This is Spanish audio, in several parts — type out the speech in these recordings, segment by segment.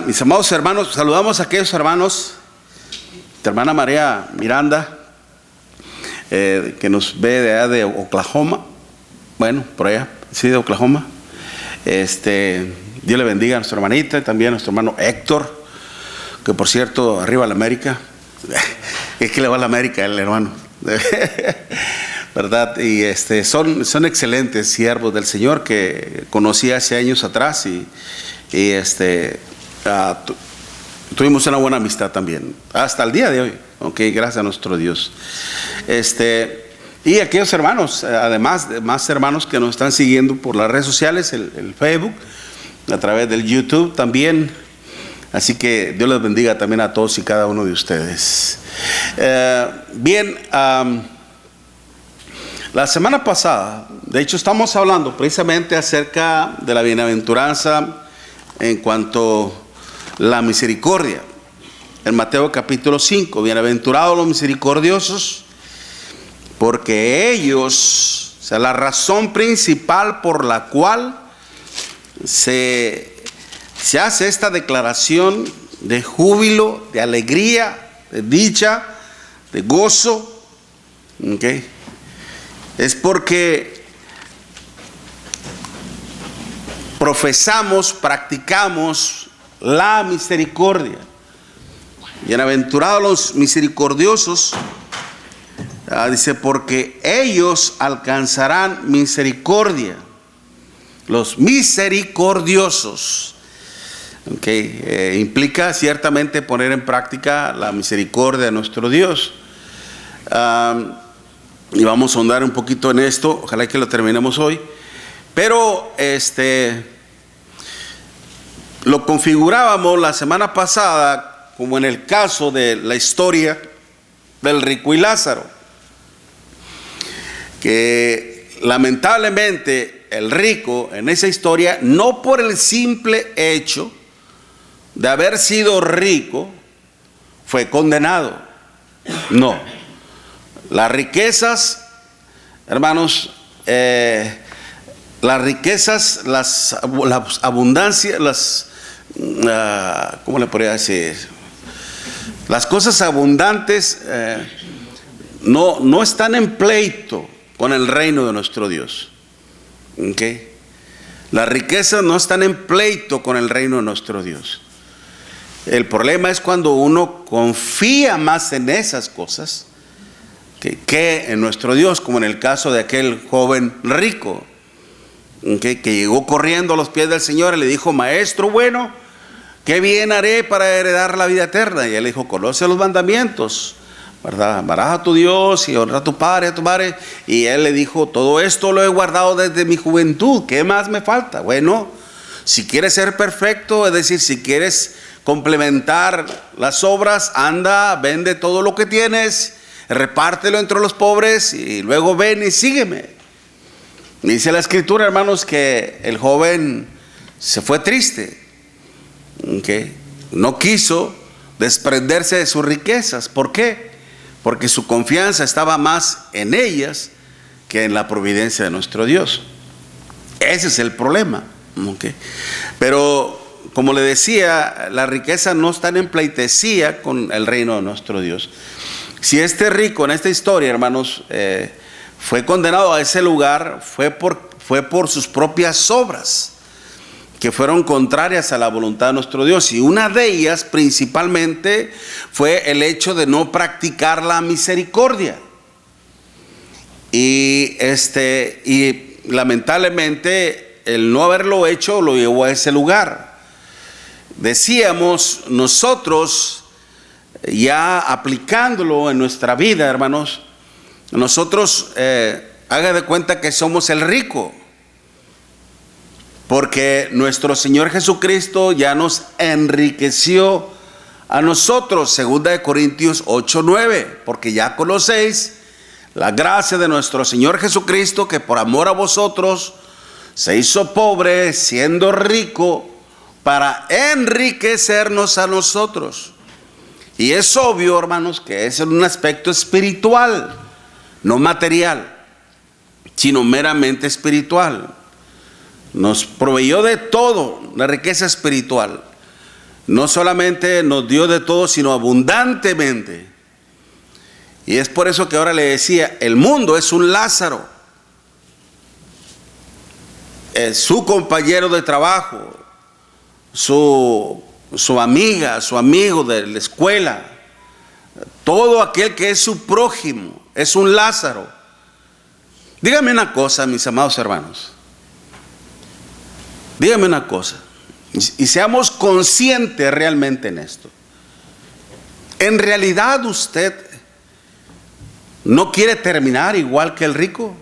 Mis amados hermanos, saludamos a aquellos hermanos, tu hermana María Miranda, que nos ve de allá de Oklahoma, bueno, por allá, sí, de Oklahoma. Dios le bendiga a nuestra hermanita y también a nuestro hermano Héctor, que por cierto, arriba a la América. Es que le va a la América el hermano, ¿verdad? Y son excelentes siervos del Señor que conocí hace años atrás y tuvimos una buena amistad también, hasta el día de hoy, gracias a nuestro Dios. Y aquellos hermanos, además de más hermanos que nos están siguiendo por las redes sociales, el Facebook, a través del YouTube también. Así que Dios les bendiga también a todos y cada uno de ustedes. La semana pasada, de hecho, estamos hablando precisamente acerca de la bienaventuranza en cuanto a la misericordia. En Mateo capítulo 5, bienaventurados los misericordiosos, porque ellos, o sea, la razón principal por la cual se hace esta declaración de júbilo, de alegría, de dicha, de gozo, es porque profesamos, practicamos la misericordia. Bienaventurados los misericordiosos, dice, porque ellos alcanzarán misericordia. Los misericordiosos. Implica ciertamente poner en práctica la misericordia de nuestro Dios. Y vamos a ahondar un poquito en esto, ojalá que lo terminemos hoy. Pero lo configurábamos la semana pasada como en el caso de la historia del rico y Lázaro, que lamentablemente el rico en esa historia, no por el simple hecho de haber sido rico, fue condenado. No. Las riquezas, hermanos, las riquezas, la abundancia, ¿cómo le podría decir? Las cosas abundantes no están en pleito con el reino de nuestro Dios. Las riquezas no están en pleito con el reino de nuestro Dios. El problema es cuando uno confía más en esas cosas que en nuestro Dios, como en el caso de aquel joven rico, que llegó corriendo a los pies del Señor y le dijo: Maestro bueno, ¿qué bien haré para heredar la vida eterna? Y él le dijo: conoce los mandamientos, ¿verdad? Amarás a tu Dios y honra a tu padre, a tu madre. Y él le dijo: todo esto lo he guardado desde mi juventud, ¿qué más me falta? Bueno, si quieres ser perfecto, es decir, si quieres complementar las obras, anda, vende todo lo que tienes, repártelo entre los pobres y luego ven y sígueme. Dice la Escritura, hermanos, que el joven se fue triste, no quiso desprenderse de sus riquezas. ¿Por qué? Porque su confianza estaba más en ellas que en la providencia de nuestro Dios. Ese es el problema. Pero como le decía, las riquezas no están en pleitesía con el reino de nuestro Dios. Si este rico en esta historia, hermanos, fue condenado a ese lugar, fue por sus propias obras, que fueron contrarias a la voluntad de nuestro Dios. Y una de ellas principalmente fue el hecho de no practicar la misericordia. Y lamentablemente el no haberlo hecho lo llevó a ese lugar. Decíamos nosotros, ya aplicándolo en nuestra vida, hermanos, nosotros haga de cuenta que somos el rico, porque nuestro Señor Jesucristo ya nos enriqueció a nosotros, 2 Corintios 8:9, porque ya conocéis la gracia de nuestro Señor Jesucristo, que por amor a vosotros se hizo pobre, siendo rico, para enriquecernos a nosotros. Y es obvio, hermanos, que es en un aspecto espiritual, no material, sino meramente espiritual. Nos proveyó de todo, la riqueza espiritual. no solamente nos dio de todo, sino abundantemente. Y es por eso que ahora le decía, el mundo es un Lázaro. Es su compañero de trabajo, su amiga, su amigo de la escuela, todo aquel que es su prójimo, es un Lázaro. Dígame una cosa, mis amados hermanos. Dígame una cosa. Y seamos conscientes realmente en esto. ¿En realidad usted no quiere terminar igual que el rico?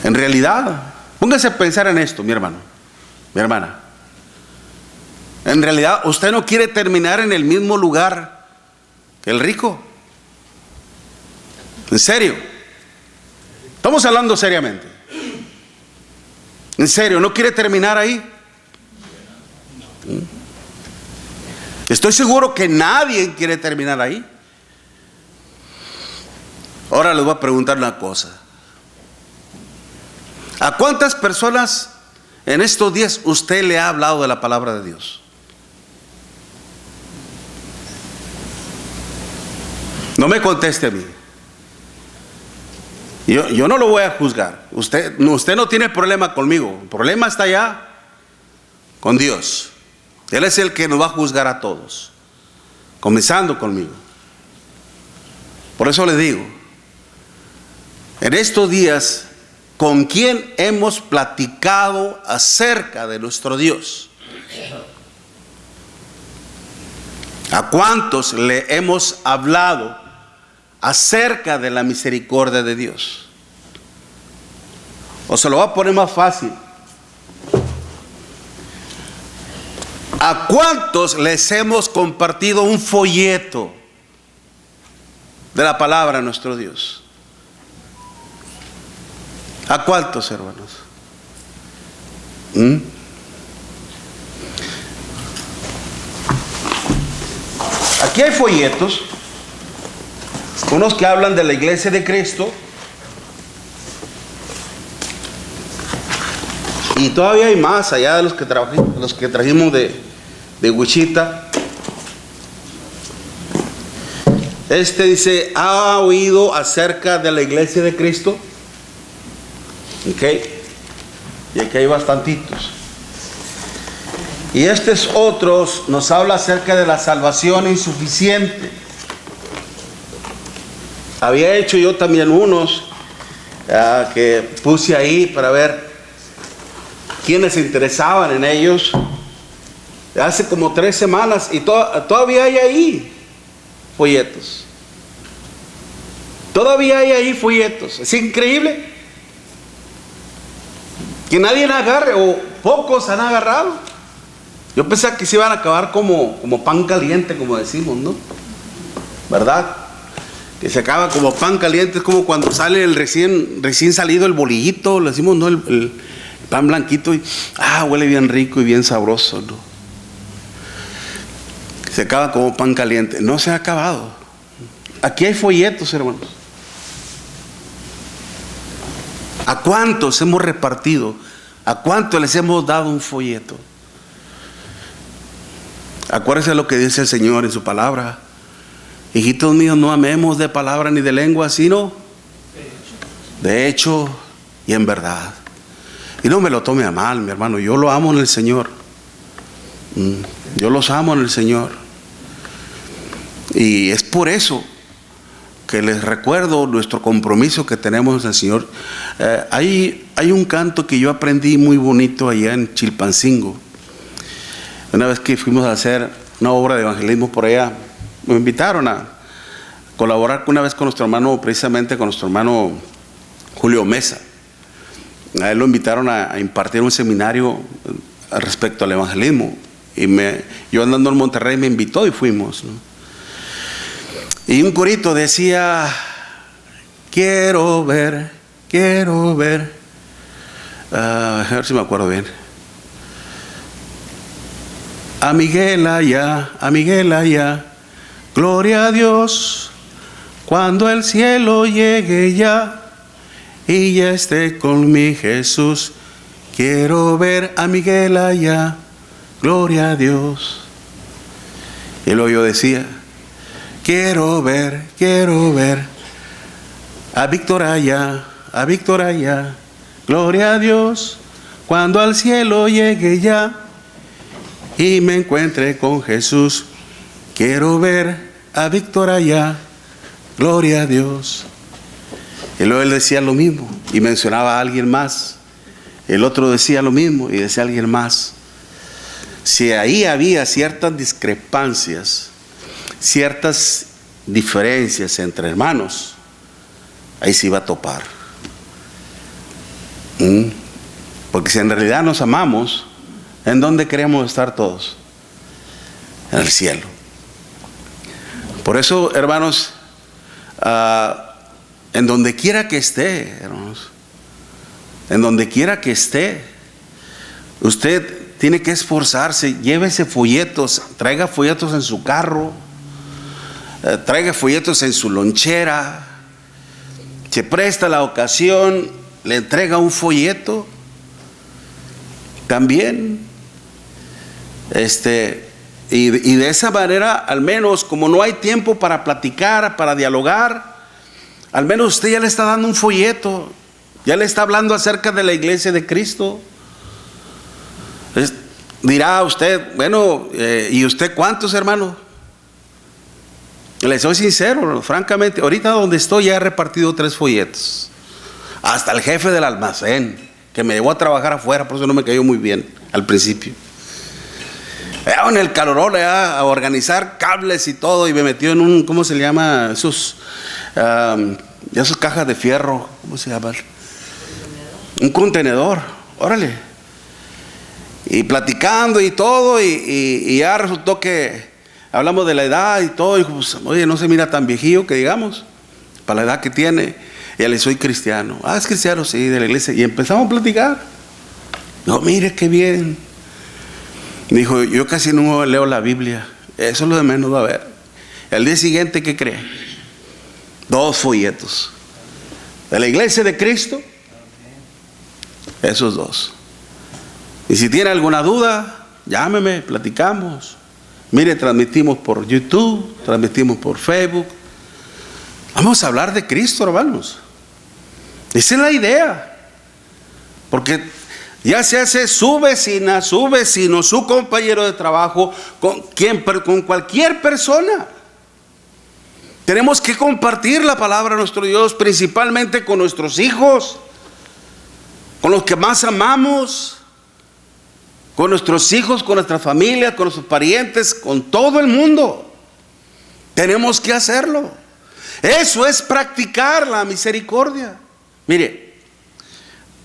En realidad, póngase a pensar en esto, mi hermano, mi hermana. En realidad, usted no quiere terminar en el mismo lugar que el rico. En serio. Estamos hablando seriamente. En serio, ¿no quiere terminar ahí? Estoy seguro que nadie quiere terminar ahí. Ahora les voy a preguntar una cosa. ¿A cuántas personas en estos días usted le ha hablado de la palabra de Dios? No me conteste a mí. Yo no lo voy a juzgar. Usted no tiene problema conmigo. El problema está allá con Dios. Él es el que nos va a juzgar a todos, comenzando conmigo. Por eso le digo, en estos días, ¿con quién hemos platicado acerca de nuestro Dios? ¿A cuántos le hemos hablado acerca de la misericordia de Dios? O se lo voy a poner más fácil. ¿A cuántos les hemos compartido un folleto de la palabra de nuestro Dios? ¿A cuántos, hermanos? Aquí hay folletos, unos que hablan de la iglesia de Cristo, y todavía hay más allá de los que trajimos de Wichita. Este dice, ¿ha oído acerca de la iglesia de Cristo? Ok, y aquí hay bastantitos. Y estos otros nos habla acerca de la salvación insuficiente. Había hecho yo también unos que puse ahí para ver quiénes se interesaban en ellos. Hace como 3 semanas y todavía hay ahí folletos. Todavía hay ahí folletos. Es increíble que nadie agarre, o pocos han agarrado. Yo pensé que se iban a acabar como pan caliente, como decimos, ¿no? ¿Verdad? Que se acaba como pan caliente. Es como cuando sale el recién salido el bolillito, le decimos, ¿no? El pan blanquito y huele bien rico y bien sabroso, ¿no? Se acaba como pan caliente. No se ha acabado. Aquí hay folletos, hermanos. ¿A cuántos hemos repartido? ¿A cuántos les hemos dado un folleto? Acuérdense lo que dice el Señor en su palabra. Hijitos míos, no amemos de palabra ni de lengua, sino de hecho y en verdad. Y no me lo tome a mal, mi hermano. Yo lo amo en el Señor. Yo los amo en el Señor. Y es por eso que les recuerdo nuestro compromiso que tenemos en el Señor. Hay un canto que yo aprendí muy bonito allá en Chilpancingo. Una vez que fuimos a hacer una obra de evangelismo por allá, me invitaron a colaborar una vez con nuestro hermano, precisamente con nuestro hermano Julio Mesa. A él lo invitaron a impartir un seminario respecto al evangelismo. Y yo andando en Monterrey me invitó y fuimos, ¿no? Y un corito decía, quiero ver, a ver si me acuerdo bien. A Miguel allá, gloria a Dios, cuando el cielo llegue ya, y ya esté con mi Jesús. Quiero ver a Miguel allá, gloria a Dios. Y luego yo decía, quiero ver a Víctor allá, gloria a Dios. Cuando al cielo llegue ya y me encuentre con Jesús, quiero ver a Víctor allá, gloria a Dios. Y luego él decía lo mismo y mencionaba a alguien más. El otro decía lo mismo y decía a alguien más. Si ahí había ciertas discrepancias, ciertas diferencias entre hermanos, ahí se iba a topar. Porque si en realidad nos amamos, ¿en dónde queremos estar todos? En el cielo. Por eso, hermanos, en donde quiera que esté, hermanos, en donde quiera que esté, usted tiene que esforzarse. Llévese folletos, traiga folletos en su carro, traiga folletos en su lonchera. Se presta la ocasión, le entrega un folleto también. Y de esa manera, al menos, como no hay tiempo para platicar, para dialogar, al menos usted ya le está dando un folleto, ya le está hablando acerca de la iglesia de Cristo. Dirá usted, bueno, ¿y usted cuántos, hermano? Le soy sincero, francamente, ahorita donde estoy ya he repartido 3 folletos. Hasta el jefe del almacén, que me llevó a trabajar afuera, por eso no me cayó muy bien al principio. En el calorón, a organizar cables y todo, y me metió en un, ¿cómo se le llama? Esas cajas de fierro, ¿cómo se llama? Un contenedor, órale. Y platicando y todo, y ya resultó que hablamos de la edad y todo, y pues, oye, no se mira tan viejillo que digamos, para la edad que tiene. Y le soy cristiano. Es cristiano, sí, de la iglesia. Y empezamos a platicar. No, mire qué bien. Dijo, yo casi no leo la Biblia. Eso es lo de menos va a ver. El día siguiente, ¿qué cree? 2 folletos. De la iglesia de Cristo. Esos 2. Y si tiene alguna duda, llámeme, platicamos. Mire, transmitimos por YouTube, transmitimos por Facebook. Vamos a hablar de Cristo, hermanos. Esa es la idea. Porque ya se hace su vecina, su vecino, su compañero de trabajo, con cualquier persona. Tenemos que compartir la palabra de nuestro Dios, principalmente con nuestros hijos, con los que más amamos, con nuestros hijos, con nuestra familia, con nuestros parientes, con todo el mundo. Tenemos que hacerlo. Eso es practicar la misericordia. Mire,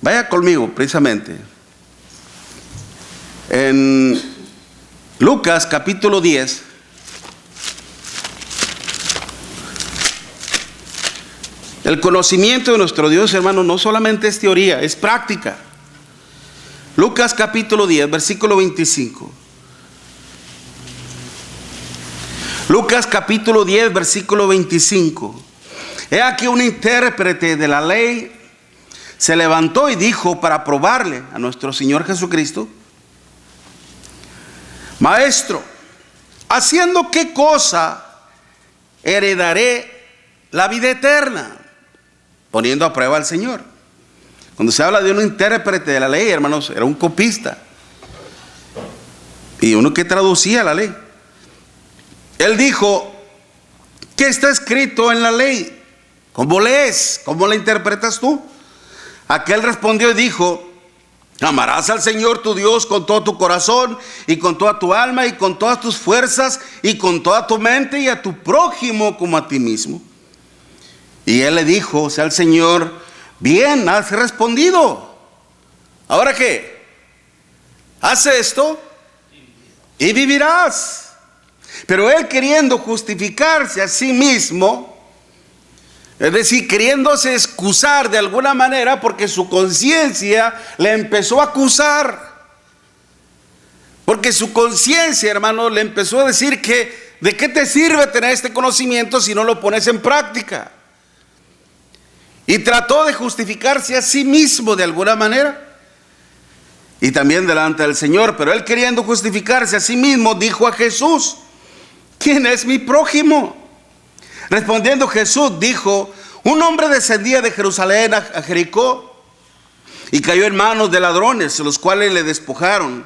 vaya conmigo precisamente en Lucas capítulo 10. El conocimiento de nuestro Dios, hermano, no solamente es teoría, es práctica. Lucas capítulo 10, versículo 25. Lucas capítulo 10, versículo 25. He aquí un intérprete de la ley se levantó y dijo para probarle a nuestro Señor Jesucristo: Maestro, ¿haciendo qué cosa heredaré la vida eterna? Poniendo a prueba al Señor. Cuando se habla de un intérprete de la ley, hermanos, era un copista y uno que traducía la ley. Él dijo: ¿qué está escrito en la ley? ¿Cómo lees? ¿Cómo la interpretas tú? Aquel respondió y dijo: amarás al Señor tu Dios con todo tu corazón y con toda tu alma y con todas tus fuerzas y con toda tu mente, y a tu prójimo como a ti mismo. Y él le dijo, o sea, al Señor: bien, has respondido. ¿Ahora qué? Haz esto y vivirás. Pero él, queriendo justificarse a sí mismo, es decir, queriéndose excusar de alguna manera, porque su conciencia le empezó a acusar. Porque su conciencia, hermano, le empezó a decir que ¿de qué te sirve tener este conocimiento si no lo pones en práctica? y trató de justificarse a sí mismo de alguna manera y también delante del Señor. Pero él, queriendo justificarse a sí mismo, dijo a Jesús: ¿quién es mi prójimo? Respondiendo Jesús dijo: un hombre descendía de Jerusalén a Jericó y cayó en manos de ladrones, los cuales le despojaron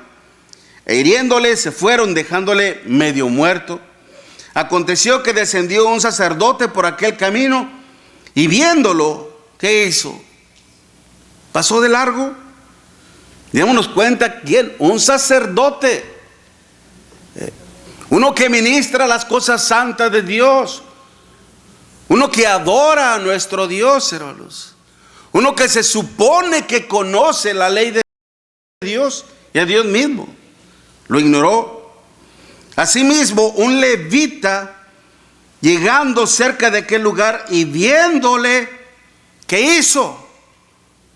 e hiriéndole se fueron, dejándole medio muerto. Aconteció que descendió un sacerdote por aquel camino y viéndolo, ¿qué hizo? Pasó de largo. Démonos cuenta, ¿quién? Un sacerdote, uno que ministra las cosas santas de Dios, uno que adora a nuestro Dios, hermanos, uno que se supone que conoce la ley de Dios y a Dios mismo, lo ignoró. Asimismo, un levita, llegando cerca de aquel lugar y viéndole, ¿qué hizo?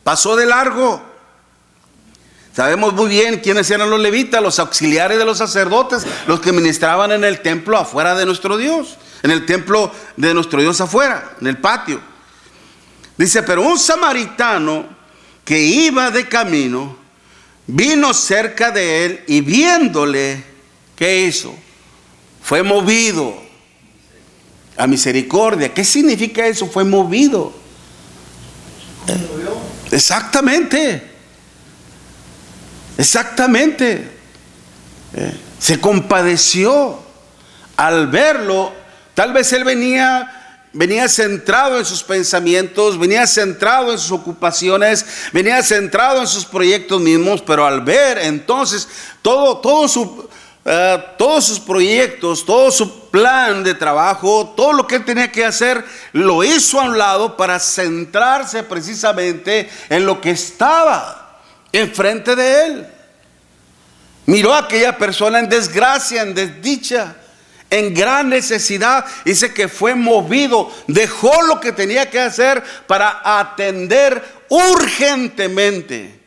Pasó de largo. Sabemos muy bien quiénes eran los levitas, los auxiliares de los sacerdotes, los que ministraban en el templo afuera de nuestro Dios, en el templo de nuestro Dios afuera, en el patio. Dice: pero un samaritano que iba de camino, vino cerca de él y viéndole, ¿qué hizo? Fue movido a misericordia. ¿Qué significa eso? Fue movido. Exactamente. Exactamente. Se compadeció al verlo. Tal vez él venía centrado en sus pensamientos, venía centrado en sus ocupaciones, venía centrado en sus proyectos mismos, pero al ver entonces todos sus proyectos, todo su plan de trabajo, todo lo que él tenía que hacer, lo hizo a un lado para centrarse precisamente en lo que estaba enfrente de él. Miró a aquella persona en desgracia, en desdicha, en gran necesidad. Dice que fue movido, dejó lo que tenía que hacer para atender urgentemente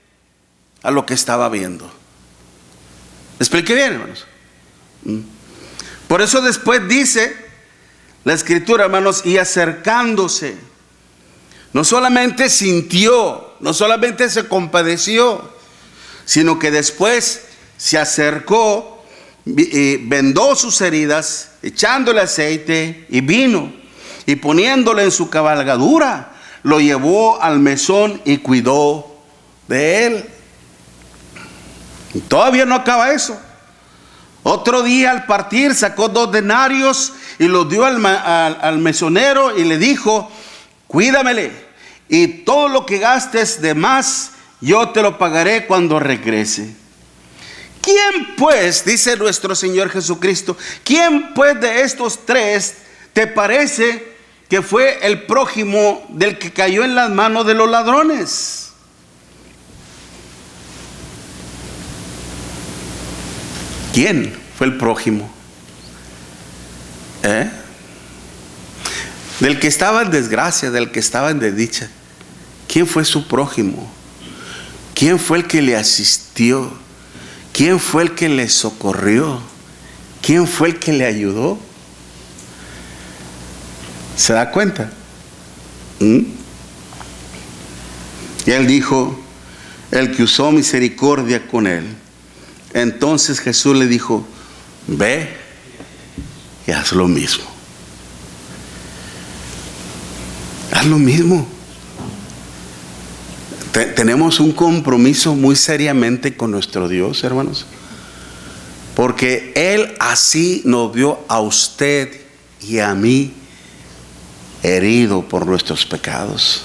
a lo que estaba viendo. ¿Me expliqué bien, hermanos? Por eso después dice la Escritura, hermanos, y acercándose, no solamente sintió, no solamente se compadeció, sino que después se acercó, vendó sus heridas, echándole aceite y vino, y poniéndole en su cabalgadura, lo llevó al mesón y cuidó de él. Y todavía no acaba eso. Otro día al partir sacó 2 denarios y los dio al mesonero y le dijo: cuídamele, y todo lo que gastes de más yo te lo pagaré cuando regrese. ¿Quién pues, dice nuestro Señor Jesucristo, quién pues de estos 3 te parece que fue el prójimo del que cayó en las manos de los ladrones? ¿Quién fue el prójimo? Del que estaba en desgracia, del que estaba en desdicha. ¿Quién fue su prójimo? ¿Quién fue el que le asistió? ¿Quién fue el que le socorrió? ¿Quién fue el que le ayudó? ¿Se da cuenta? Y él dijo: el que usó misericordia con él. Entonces Jesús le dijo: ve y haz lo mismo. Haz lo mismo. Tenemos un compromiso muy seriamente con nuestro Dios, hermanos, porque Él así nos vio a usted y a mí herido por nuestros pecados,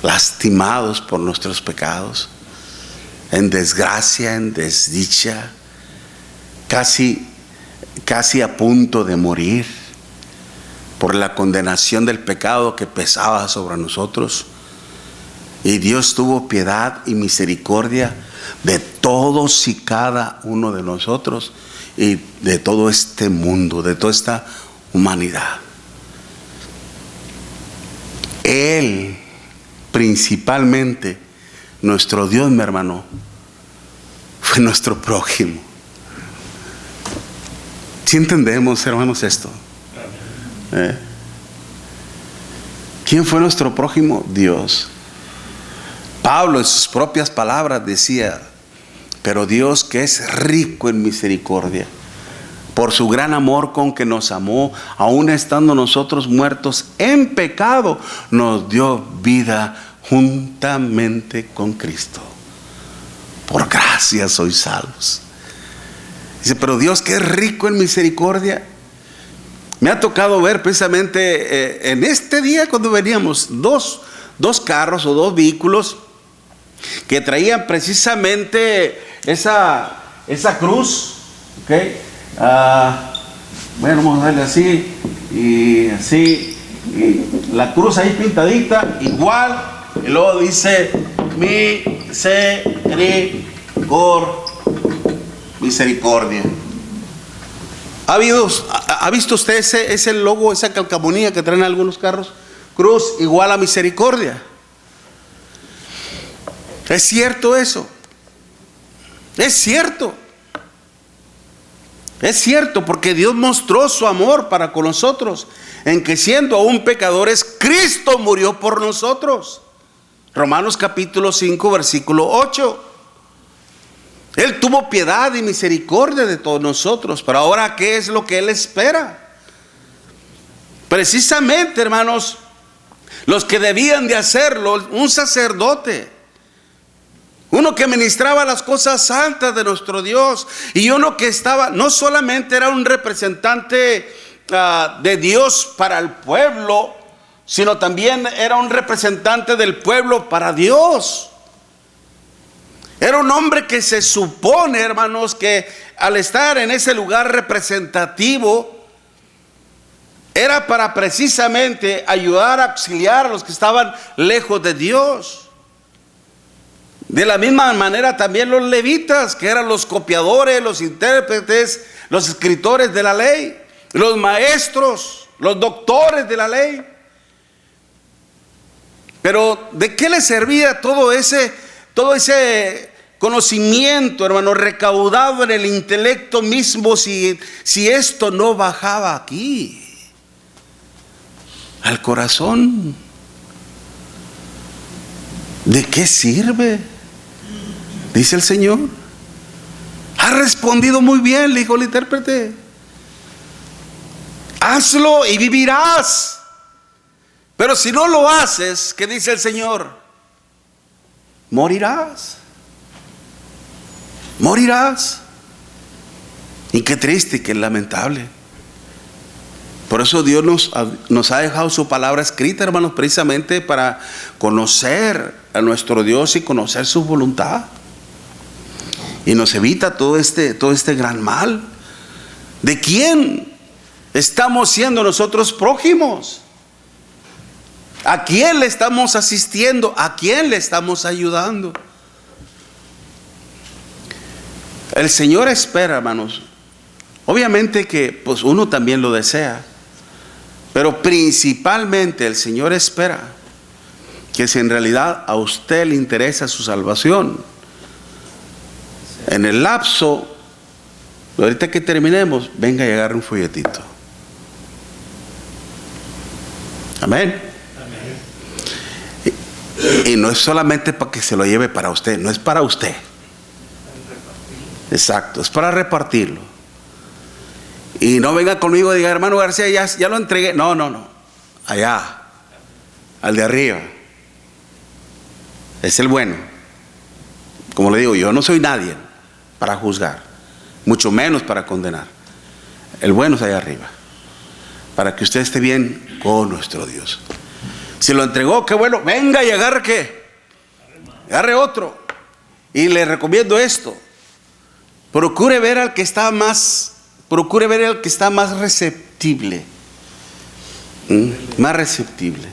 lastimados por nuestros pecados, en desgracia, en desdicha, casi a punto de morir por la condenación del pecado que pesaba sobre nosotros. Y Dios tuvo piedad y misericordia de todos y cada uno de nosotros y de todo este mundo, de toda esta humanidad. Él, principalmente, nuestro Dios, mi hermano, fue nuestro prójimo. ¿Sí entendemos, hermanos, esto? ¿Quién fue nuestro prójimo? Dios. Pablo en sus propias palabras decía: pero Dios, que es rico en misericordia, por su gran amor con que nos amó, aun estando nosotros muertos en pecado, nos dio vida juntamente con Cristo. Por gracia sois salvos. Dice, pero Dios, que es rico en misericordia. Me ha tocado ver precisamente en este día, cuando veníamos, dos carros o dos vehículos que traían precisamente esa cruz, ¿ok? Bueno, vamos a darle así y así, y la cruz ahí pintadita, igual, y luego dice misericordia. ¿Ha visto usted ese logo, esa calcamonía que traen algunos carros? Cruz igual a misericordia. ¿Es cierto eso? Es cierto. Es cierto, porque Dios mostró su amor para con nosotros, en que siendo aún pecadores, Cristo murió por nosotros. Romanos capítulo 5, versículo 8. Él tuvo piedad y misericordia de todos nosotros. Pero ahora, ¿qué es lo que Él espera? Precisamente, hermanos, los que debían de hacerlo, un sacerdote, uno que ministraba las cosas santas de nuestro Dios, y uno que estaba, no solamente era un representante de Dios para el pueblo, sino también era un representante del pueblo para Dios. Era un hombre que se supone, hermanos, que al estar en ese lugar representativo, era para precisamente ayudar, auxiliar a los que estaban lejos de Dios. De la misma manera también los levitas, que eran los copiadores, los intérpretes, los escritores de la ley, los maestros, los doctores de la ley. Pero ¿de qué les servía todo ese conocimiento, hermano, recaudado en el intelecto mismo, si esto no bajaba aquí, al corazón? ¿De qué sirve? Dice el Señor. Ha respondido muy bien, le dijo el intérprete. Hazlo y vivirás. Pero si no lo haces, ¿qué dice el Señor? Morirás. Morirás. Y qué triste y qué lamentable. Por eso Dios nos ha dejado su palabra escrita, hermanos, precisamente para conocer a nuestro Dios y conocer su voluntad. Y nos evita todo este gran mal. ¿De quién estamos siendo nosotros prójimos? ¿A quién le estamos asistiendo? ¿A quién le estamos ayudando? El Señor espera, hermanos. Obviamente que pues uno también lo desea, pero principalmente el Señor espera que si en realidad a usted le interesa su salvación, en el lapso, ahorita que terminemos, venga y agarre un folletito. Amén. Y no es solamente para que se lo lleve para usted, no es para usted. Exacto, es para repartirlo. Y no venga conmigo y diga, hermano García, ya lo entregué. No. Allá, al de arriba. Es el bueno. Como le digo, yo no soy nadie para juzgar, mucho menos para condenar. El bueno es allá arriba, para que usted esté bien con nuestro Dios. Si lo entregó, qué bueno, venga y agarre qué, agarre otro. Y le recomiendo esto: procure ver al que está más receptible, más receptible.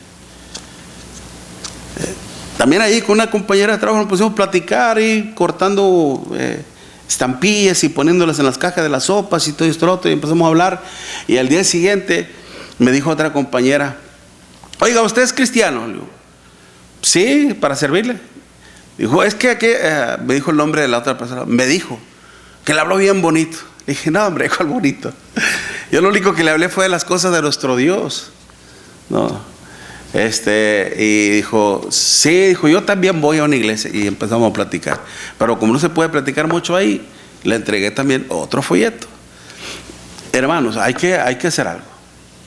También ahí con una compañera de trabajo nos pusimos a platicar y cortando estampillas y poniéndolas en las cajas de las sopas y todo esto, otro, y empezamos a hablar. Y al día siguiente me dijo otra compañera, oiga, ¿usted es cristiano? Le digo, sí, para servirle. Dijo, es que aquí, me dijo el nombre de la otra persona, me dijo que le habló bien bonito. Le dije, no, hombre, ¿cuál bonito? Yo lo único que le hablé fue de las cosas de nuestro Dios. No. Y dijo, sí, dijo, yo también voy a una iglesia. Y empezamos a platicar. Pero como no se puede platicar mucho ahí, le entregué también otro folleto. Hermanos, hay que hacer algo,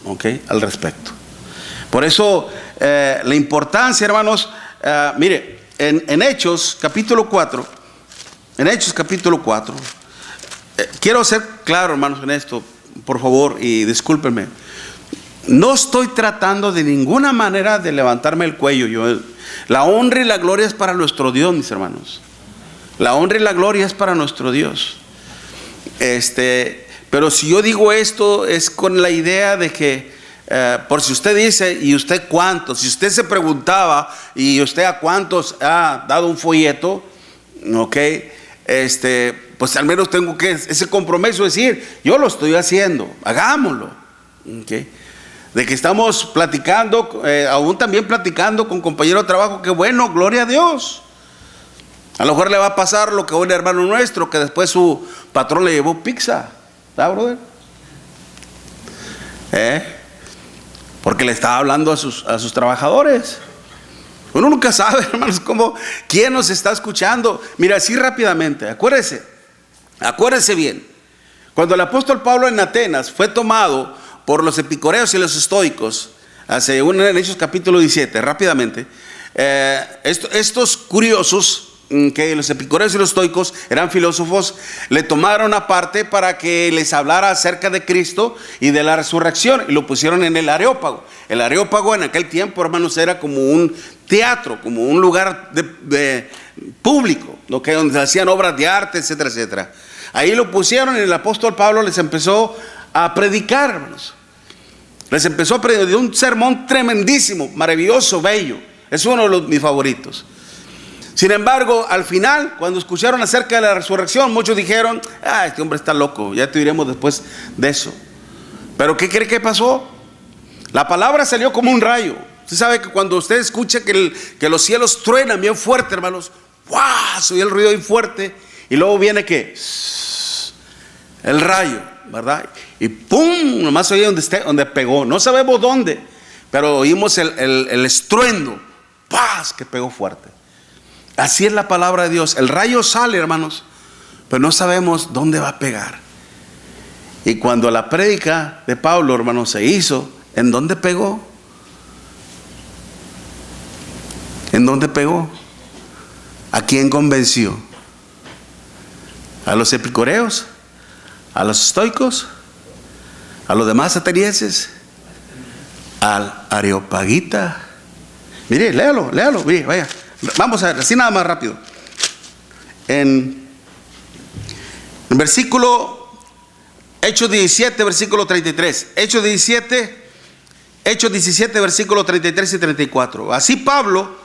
¿ok?, al respecto. Por eso, la importancia, hermanos, mire, en Hechos capítulo 4, quiero ser claro, hermanos, en esto, por favor, y discúlpenme. No estoy tratando de ninguna manera de levantarme el cuello. La honra y la gloria es para nuestro Dios, mis hermanos. La honra y la gloria es para nuestro Dios. Pero si yo digo esto es con la idea de que, por si usted dice, ¿y usted cuántos? Si usted se preguntaba, ¿y usted a cuántos ha dado un folleto? ¿Ok? Pues al menos tengo que ese compromiso de decir, yo lo estoy haciendo, hagámoslo. ¿Ok? De que estamos platicando, aún también platicando con compañeros de trabajo, que bueno, gloria a Dios. A lo mejor le va a pasar lo que a un hermano nuestro, que después su patrón le llevó pizza, ¿verdad, brother? Porque le estaba hablando a sus trabajadores. Uno nunca sabe, hermanos, quién nos está escuchando. Mira, así rápidamente, acuérdese bien. Cuando el apóstol Pablo en Atenas fue tomado por los epicureos y los estoicos, en Hechos capítulo 17, rápidamente, estos curiosos, que los epicureos y los estoicos eran filósofos, le tomaron aparte para que les hablara acerca de Cristo y de la resurrección, y lo pusieron en el Areópago. El Areópago en aquel tiempo, hermanos, era como un teatro, como un lugar de público, donde se hacían obras de arte, etcétera, etcétera. Ahí lo pusieron, y el apóstol Pablo les empezó a predicar, hermanos. Les empezó a predicar un sermón tremendísimo, maravilloso, bello. Es uno de mis favoritos. Sin embargo, al final, cuando escucharon acerca de la resurrección, muchos dijeron, este hombre está loco, ya te diremos después de eso. Pero ¿qué cree que pasó? La palabra salió como un rayo. Usted sabe que cuando usted escucha que los cielos truenan bien fuerte, hermanos, ¡guau!, se oye el ruido bien fuerte, y luego viene ¿qué? El rayo, ¿verdad? Y ¡pum!, nomás oye donde pegó. No sabemos dónde, pero oímos el estruendo, ¡paz!, que pegó fuerte. Así es la palabra de Dios. El rayo sale, hermanos, pero no sabemos dónde va a pegar. Y cuando la prédica de Pablo, hermanos, se hizo, ¿en dónde pegó? ¿En dónde pegó? ¿A quién convenció? ¿A los epicureos? ¿A los estoicos? ¿A los demás atenienses? ¿Al areopagita? Mire, léalo, mire, vaya. Vamos a ver, así nada más rápido. En versículo, Hechos 17, versículo 33. Hechos 17, versículo 33 y 34. Así Pablo,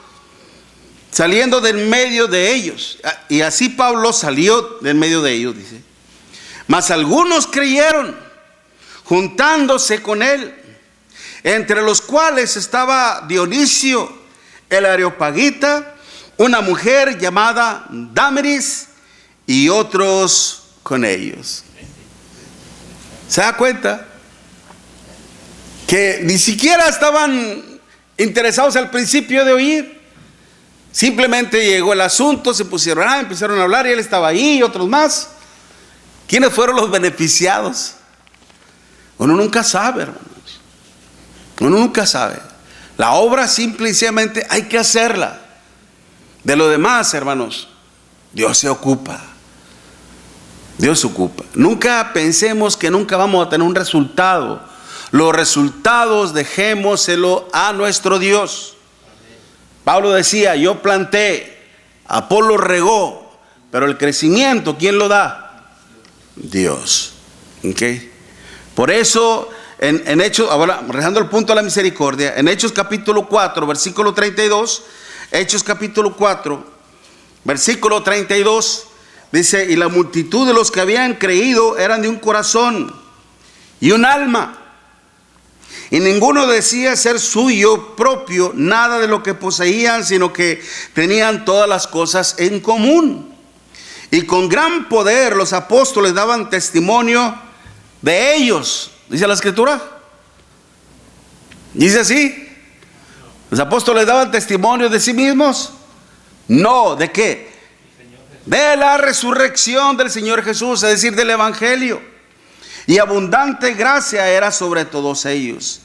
saliendo del medio de ellos, y así Pablo salió del medio de ellos, dice. Mas algunos creyeron, juntándose con él, entre los cuales estaba Dionisio, el areopagita, una mujer llamada Dámaris, y otros con ellos. ¿Se da cuenta? Que ni siquiera estaban interesados al principio de oír. Simplemente llegó el asunto, se pusieron, empezaron a hablar, y él estaba ahí y otros más. ¿Quiénes fueron los beneficiados? Uno nunca sabe, hermanos. Uno nunca sabe. La obra simple y sencillamente hay que hacerla. De lo demás, hermanos, Dios se ocupa. Dios se ocupa. Nunca pensemos que nunca vamos a tener un resultado. Los resultados dejémoselo a nuestro Dios. Pablo decía, yo planté, Apolo regó, pero el crecimiento, ¿quién lo da? Dios. ¿Okay? Por eso, en Hechos, ahora regresando al punto de la misericordia, en Hechos capítulo 4, versículo 32, Hechos capítulo 4, versículo 32, dice, y la multitud de los que habían creído eran de un corazón y un alma, y ninguno decía ser suyo propio nada de lo que poseían, sino que tenían todas las cosas en común. Y con gran poder los apóstoles daban testimonio de ellos. ¿Dice la escritura? Dice así. ¿Los apóstoles daban testimonio de sí mismos? No, ¿de qué? De la resurrección del Señor Jesús, es decir, del Evangelio. Y abundante gracia era sobre todos ellos.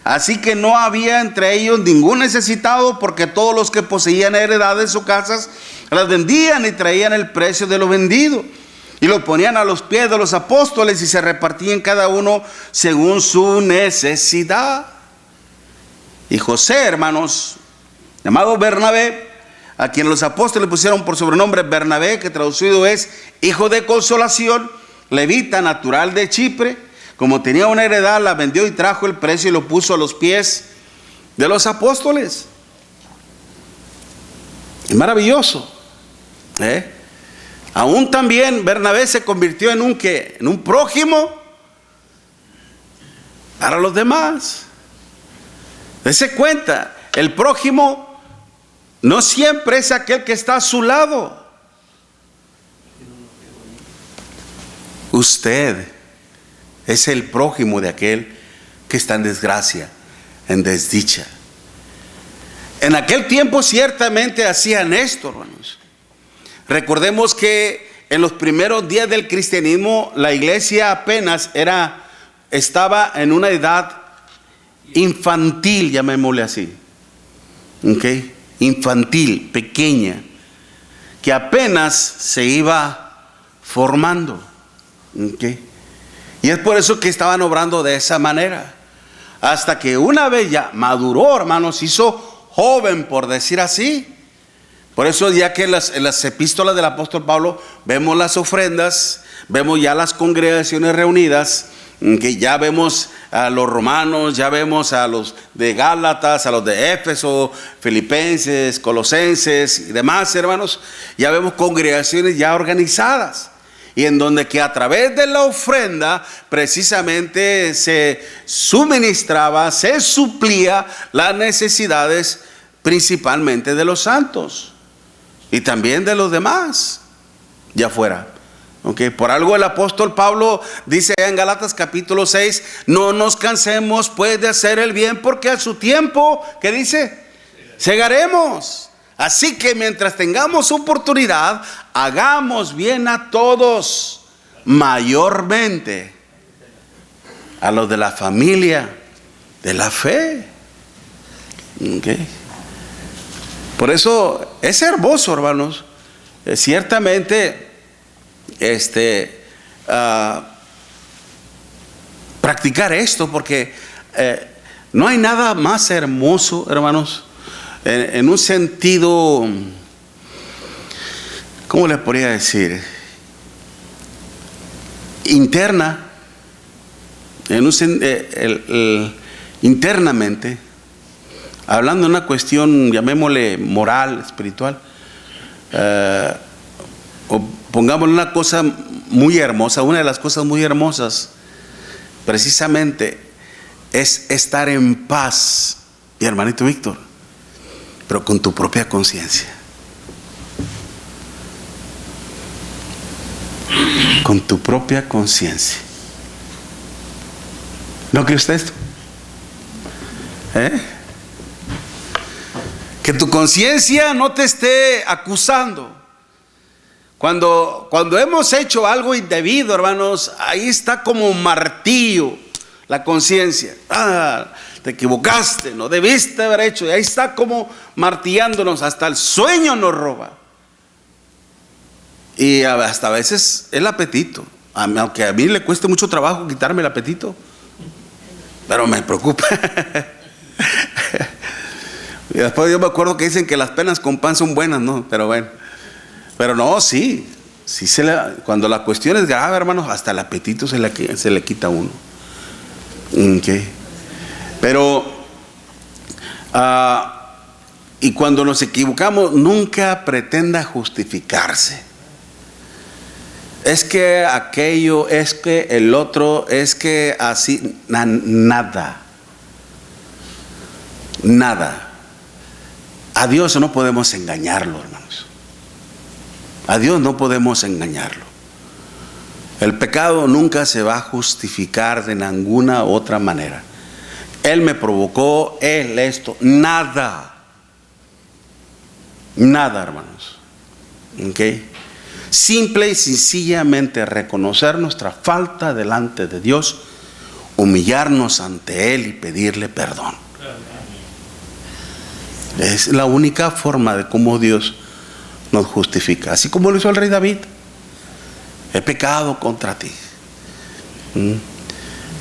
Así que no había entre ellos ningún necesitado, porque todos los que poseían heredades o casas las vendían y traían el precio de lo vendido y lo ponían a los pies de los apóstoles, y se repartían cada uno según su necesidad. Y José, hermanos, llamado Bernabé, a quien los apóstoles pusieron por sobrenombre Bernabé, que traducido es hijo de consolación, levita, natural de Chipre, como tenía una heredad, la vendió y trajo el precio y lo puso a los pies de los apóstoles. Es maravilloso, Aún también Bernabé se convirtió en un prójimo para los demás. Dese cuenta, el prójimo no siempre es aquel que está a su lado. Usted es el prójimo de aquel que está en desgracia, en desdicha. En aquel tiempo ciertamente hacían esto, hermanos. Recordemos que en los primeros días del cristianismo la iglesia apenas estaba en una edad infantil, llamémosle así, infantil, pequeña, que apenas se iba formando, y es por eso que estaban obrando de esa manera, hasta que una vez ya maduró, hermanos, hizo joven, por decir así. Por eso, ya que en las epístolas del apóstol Pablo vemos las ofrendas, vemos ya las congregaciones reunidas, que ya vemos a los romanos, ya vemos a los de Gálatas, a los de Éfeso, Filipenses, Colosenses y demás, hermanos. Ya vemos congregaciones ya organizadas, y en donde que a través de la ofrenda precisamente se suministraba, se suplía las necesidades principalmente de los santos y también de los demás ya afuera. Por algo el apóstol Pablo dice en Gálatas capítulo 6, no nos cansemos pues de hacer el bien, porque a su tiempo, ¿qué dice? Segaremos. Así que mientras tengamos oportunidad, hagamos bien a todos, mayormente a los de la familia de la fe. Por eso es hermoso, hermanos, ciertamente practicar esto, porque no hay nada más hermoso, hermanos, en un sentido, ¿cómo les podría decir? Interna, internamente, hablando de una cuestión, llamémosle moral, espiritual, o pongamos una cosa muy hermosa. Una de las cosas muy hermosas precisamente es estar en paz, mi hermanito Víctor, pero con tu propia conciencia. Con tu propia conciencia. ¿No cree usted esto? Que tu conciencia no te esté acusando. Cuando hemos hecho algo indebido, hermanos, ahí está como un martillo la conciencia. Te equivocaste, no debiste haber hecho. Y ahí está como martillándonos, hasta el sueño nos roba. Y hasta a veces el apetito, aunque a mí le cueste mucho trabajo quitarme el apetito, pero me preocupa. Y después yo me acuerdo que dicen que las penas con pan son buenas, ¿no? Pero bueno, pero no, sí cuando la cuestión es grave, hermanos, hasta el apetito se le quita a uno. Pero y cuando nos equivocamos, nunca pretenda justificarse. Es que aquello, es que el otro, es que así, nada. A Dios no podemos engañarlo, hermanos. A Dios no podemos engañarlo. El pecado nunca se va a justificar de ninguna otra manera. Él me provocó, Él esto. Nada. Nada, hermanos. ¿Ok? Simple y sencillamente reconocer nuestra falta delante de Dios, humillarnos ante Él y pedirle perdón. Es la única forma de cómo Dios nos justifica. Así como lo hizo el rey David. He pecado contra ti.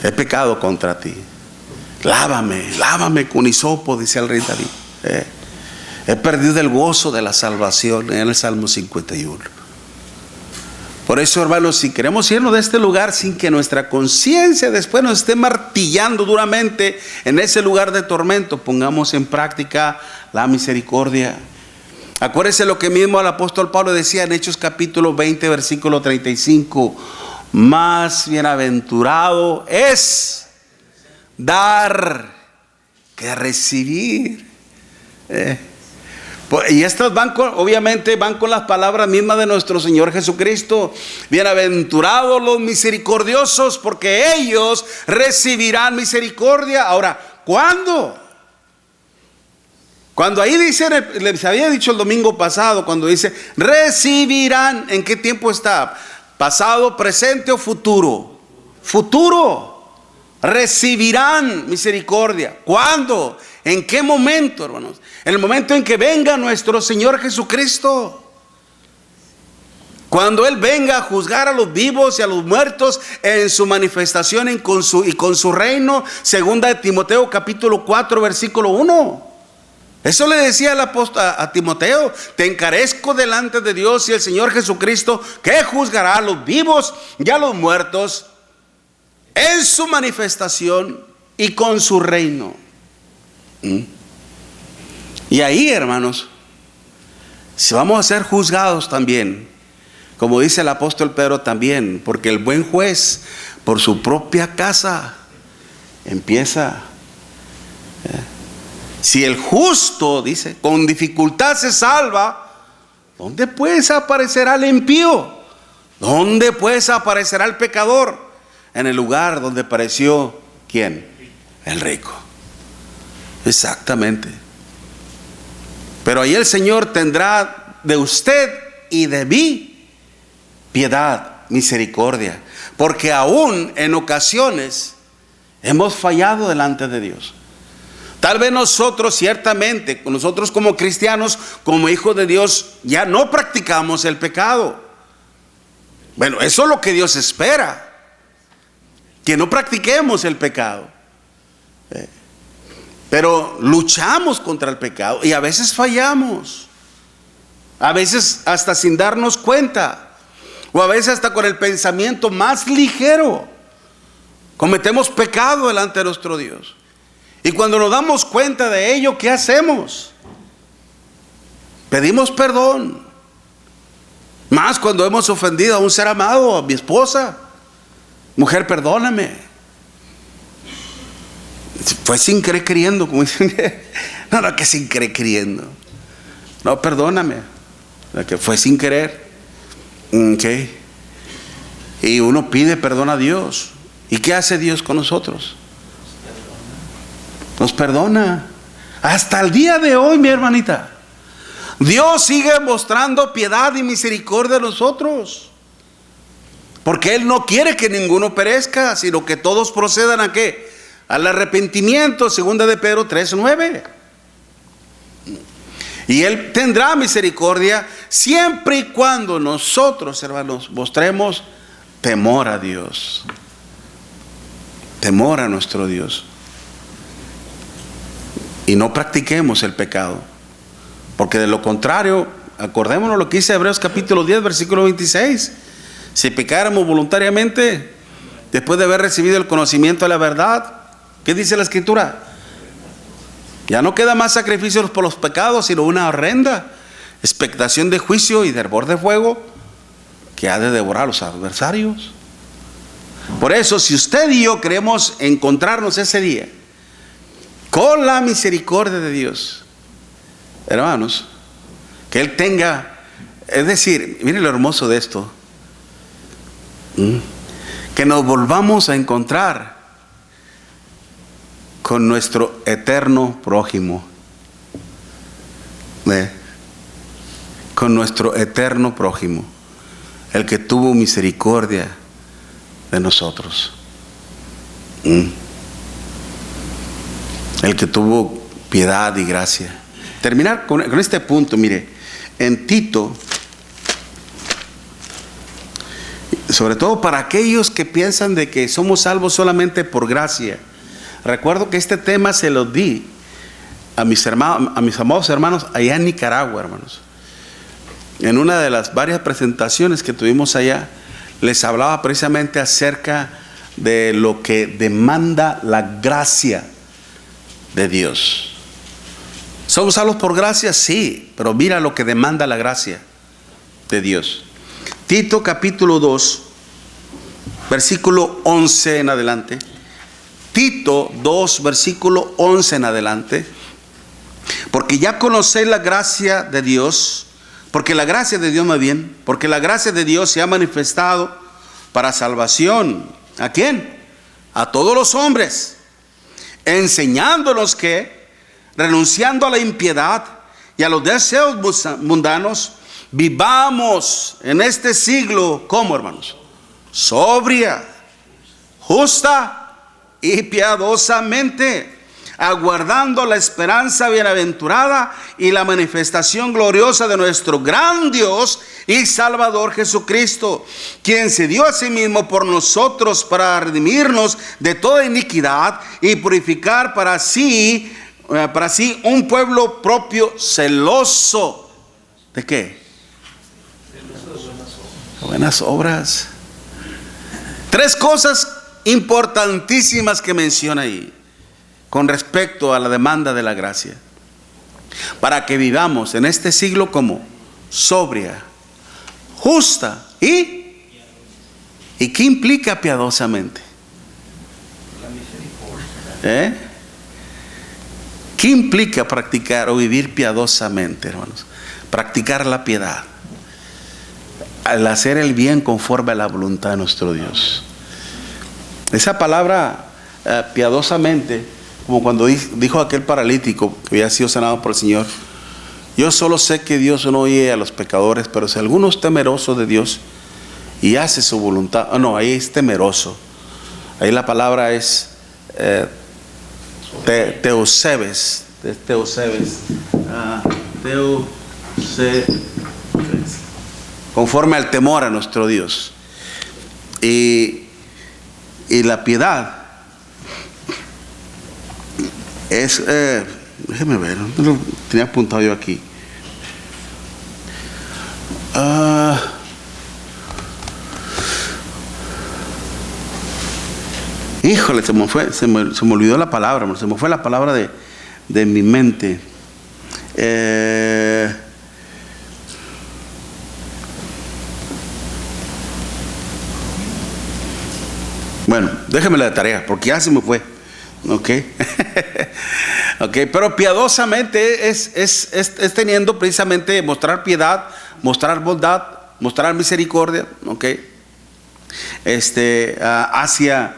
He pecado contra ti. Lávame con hisopo, dice el rey David. He perdido el gozo de la salvación en el Salmo 51. Por eso, hermanos, si queremos irnos de este lugar sin que nuestra conciencia después nos esté martillando duramente en ese lugar de tormento, pongamos en práctica la misericordia. Acuérdense lo que mismo el apóstol Pablo decía en Hechos capítulo 20, versículo 35. Más bienaventurado es dar que recibir. Y estas obviamente van con las palabras mismas de nuestro Señor Jesucristo. Bienaventurados los misericordiosos, porque ellos recibirán misericordia. Ahora, ¿cuándo? Cuando ahí dice, les había dicho el domingo pasado, cuando dice recibirán, ¿en qué tiempo está? ¿Pasado, presente o futuro? Futuro. Recibirán misericordia. ¿Cuándo? ¿En qué momento, hermanos? En el momento en que venga nuestro Señor Jesucristo. Cuando Él venga a juzgar a los vivos y a los muertos en su manifestación y con su reino. Segunda de Timoteo capítulo 4 versículo 1. Eso le decía el apóstol a Timoteo. Te encarezco delante de Dios y el Señor Jesucristo, que juzgará a los vivos y a los muertos en su manifestación y con su reino. Y ahí, hermanos, si vamos a ser juzgados también, como dice el apóstol Pedro también, porque el buen juez por su propia casa empieza. Si el justo, dice, con dificultad se salva, ¿dónde pues aparecerá el impío? ¿Dónde pues aparecerá el pecador? En el lugar donde apareció, ¿quién? El rico. Exactamente. Pero ahí el Señor tendrá de usted y de mí piedad, misericordia, porque aún en ocasiones hemos fallado delante de Dios. Tal vez nosotros, ciertamente, nosotros como cristianos, como hijos de Dios, ya no practicamos el pecado. Bueno, eso es lo que Dios espera, que no practiquemos el pecado. Pero luchamos contra el pecado y a veces fallamos. A veces hasta sin darnos cuenta. O a veces hasta con el pensamiento más ligero. Cometemos pecado delante de nuestro Dios. Y cuando nos damos cuenta de ello, ¿qué hacemos? Pedimos perdón. Más cuando hemos ofendido a un ser amado, a mi esposa. Mujer, perdóname. Fue sin querer queriendo, como dicen. No, que sin querer queriendo. No, perdóname. Que fue sin querer. Okay. Y uno pide perdón a Dios. ¿Y qué hace Dios con nosotros? Nos perdona. Hasta el día de hoy, mi hermanita, Dios sigue mostrando piedad y misericordia a nosotros. Porque Él no quiere que ninguno perezca, sino que todos procedan ¿a qué? Al arrepentimiento. Segunda de Pedro 3:9. Y Él tendrá misericordia siempre y cuando nosotros, hermanos, mostremos temor a Dios. Temor a nuestro Dios. Y no practiquemos el pecado. Porque de lo contrario, acordémonos lo que dice Hebreos capítulo 10, versículo 26. Si pecáramos voluntariamente, después de haber recibido el conocimiento de la verdad, ¿qué dice la Escritura? Ya no queda más sacrificios por los pecados, sino una horrenda expectación de juicio y de hervor de fuego que ha de devorar a los adversarios. Por eso, si usted y yo queremos encontrarnos ese día con la misericordia de Dios, hermanos, que Él tenga, es decir, miren lo hermoso de esto, que nos volvamos a encontrar con nuestro eterno prójimo. Con nuestro eterno prójimo, el que tuvo misericordia de nosotros. El que tuvo piedad y gracia. Terminar con este punto, mire, en Tito, sobre todo para aquellos que piensan de que somos salvos solamente por gracia. Recuerdo que este tema se lo di a mis amados hermanos allá en Nicaragua, hermanos. En una de las varias presentaciones que tuvimos allá, les hablaba precisamente acerca de lo que demanda la gracia de Dios. ¿Somos salvos por gracia? Sí, pero mira lo que demanda la gracia de Dios. Tito capítulo 2, versículo 11 en adelante. Tito 2, versículo 11 en adelante. Porque ya conocéis la gracia de Dios, porque la gracia de Dios porque la gracia de Dios se ha manifestado para salvación. ¿A quién? A todos los hombres, enseñándonos que, renunciando a la impiedad y a los deseos mundanos, vivamos en este siglo, ¿cómo, hermanos? Sobria, justa y piadosamente, aguardando la esperanza bienaventurada y la manifestación gloriosa de nuestro gran Dios y Salvador Jesucristo, quien se dio a sí mismo por nosotros para redimirnos de toda iniquidad y purificar para sí un pueblo propio celoso. ¿De qué? Buenas obras. Tres cosas importantísimas que menciona ahí con respecto a la demanda de la gracia, para que vivamos en este siglo como sobria, justa y ¿qué implica piadosamente? ¿Qué implica practicar o vivir piadosamente, hermanos? Practicar la piedad, al hacer el bien conforme a la voluntad de nuestro Dios. Esa palabra piadosamente, como cuando dijo aquel paralítico que había sido sanado por el Señor: yo solo sé que Dios no oye a los pecadores, pero si alguno es temeroso de Dios y hace su voluntad. No, ahí es temeroso. Ahí la palabra es teosebes. Conforme al temor a nuestro Dios. Y la piedad es, déjeme ver, lo tenía apuntado yo aquí. Híjole, se me olvidó la palabra, se me fue la palabra de mi mente. Bueno, déjeme la tarea, porque ya se me fue. Ok. Ok, pero piadosamente es teniendo precisamente mostrar piedad, mostrar bondad, mostrar misericordia, ok, hacia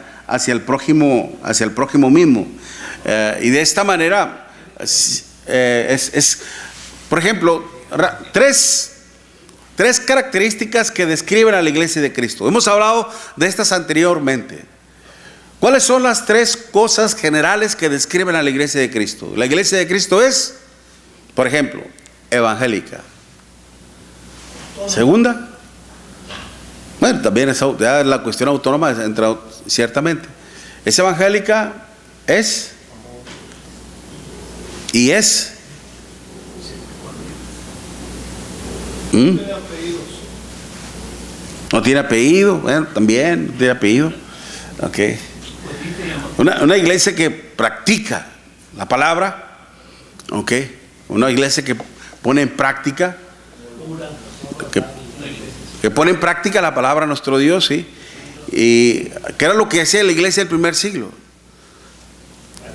el prójimo mismo. Y de esta manera por ejemplo, tres características que describen a la iglesia de Cristo. Hemos hablado de estas anteriormente. ¿Cuáles son las tres cosas generales que describen a la iglesia de Cristo? La iglesia de Cristo es, por ejemplo, evangélica. Segunda, bueno, también es ya la cuestión autónoma, ciertamente. Es evangélica, no tiene apellido, bueno, también tiene apellido. Ok. Una iglesia que practica la palabra, ok. Una iglesia que pone en práctica, que pone en práctica la palabra de nuestro Dios, ¿sí? Y que era lo que hacía la iglesia del primer siglo.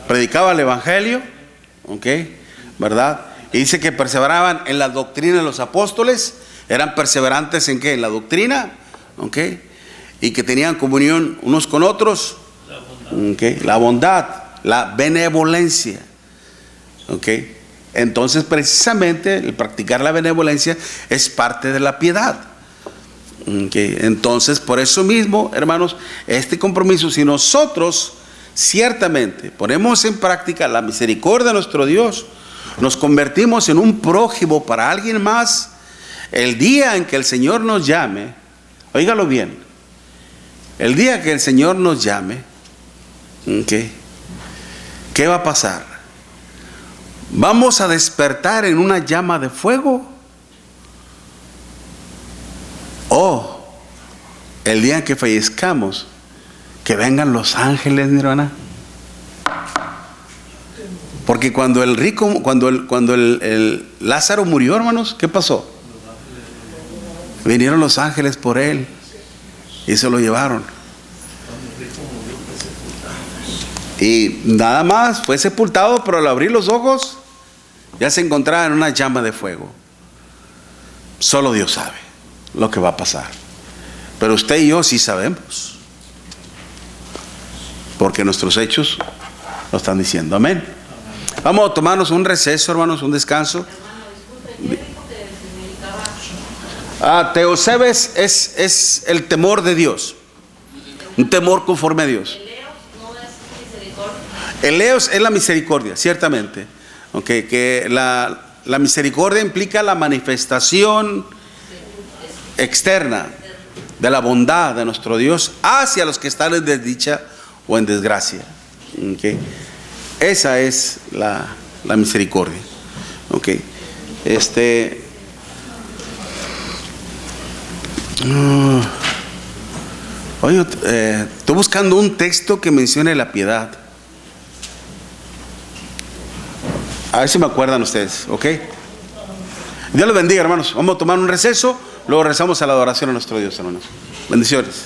Predicaba el evangelio, ok, ¿verdad? Y dice que perseveraban en la doctrina de los apóstoles. Eran perseverantes en ¿qué? En la doctrina, ok, y que tenían comunión unos con otros, okay, la bondad, la benevolencia. ¿Ok? Entonces, precisamente, el practicar la benevolencia es parte de la piedad. ¿Ok? Entonces, por eso mismo, hermanos, este compromiso, si nosotros ciertamente ponemos en práctica la misericordia de nuestro Dios, nos convertimos en un prójimo para alguien más, el día en que el Señor nos llame, óigalo bien, el día que el Señor nos llame, ¿okay? ¿Qué va a pasar? ¿Vamos a despertar en una llama de fuego? O el día en que fallezcamos, que vengan los ángeles, mi hermana. Porque cuando el rico, cuando el Lázaro murió, hermanos, ¿qué pasó? Vinieron los ángeles por él y se lo llevaron. Y nada más fue sepultado, pero al abrir los ojos ya se encontraba en una llama de fuego. Solo Dios sabe lo que va a pasar, pero usted y yo sí sabemos, porque nuestros hechos lo están diciendo. Amén. Vamos a tomarnos un receso, hermanos, un descanso. Teosebes es el temor de Dios, un temor conforme a Dios. Eleos es la misericordia, ciertamente. Okay, que la misericordia implica la manifestación externa de la bondad de nuestro Dios hacia los que están en desdicha o en desgracia. Okay. Esa es la misericordia. Okay. Oye, estoy buscando un texto que mencione la piedad. A ver si me acuerdan ustedes, ¿ok? Dios los bendiga, hermanos. Vamos a tomar un receso, luego regresamos a la adoración a nuestro Dios, hermanos. Bendiciones.